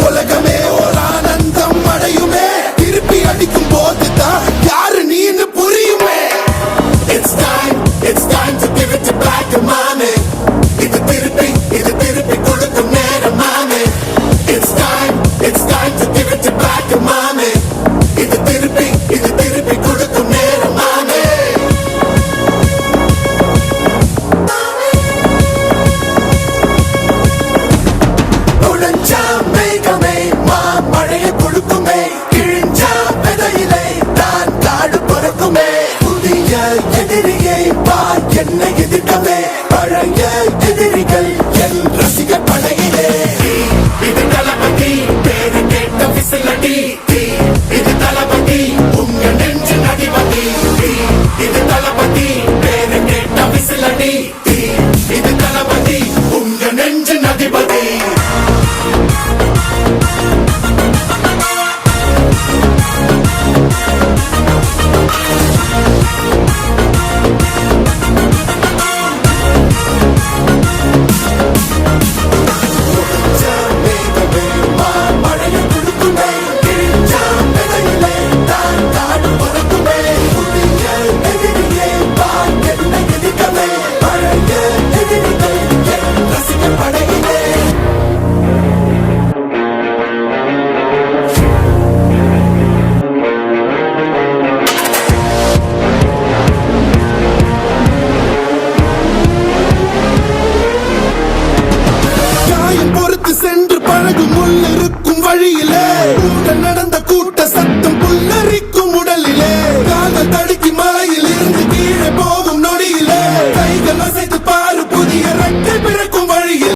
உலகமே ஒரு ஆனந்தம் அடையுமே திருப்பி அடிக்கும் போதுதான் யாரு நீன்னு புரியுமே. It's time to give it back to mommy. இது திருப்பி கொடுக்கும் நேரம் மாமே. It's time to give it back to mommy. இது திருப்பி கொடுக்கும் நேரம் மாமே. மேகமே மழைய கொடுக்குமே கிழிஞ்சா விதையிலே தான் காடு பிறக்குமே புதிய எதிரியை பார் என்ன எதிர்க்கவே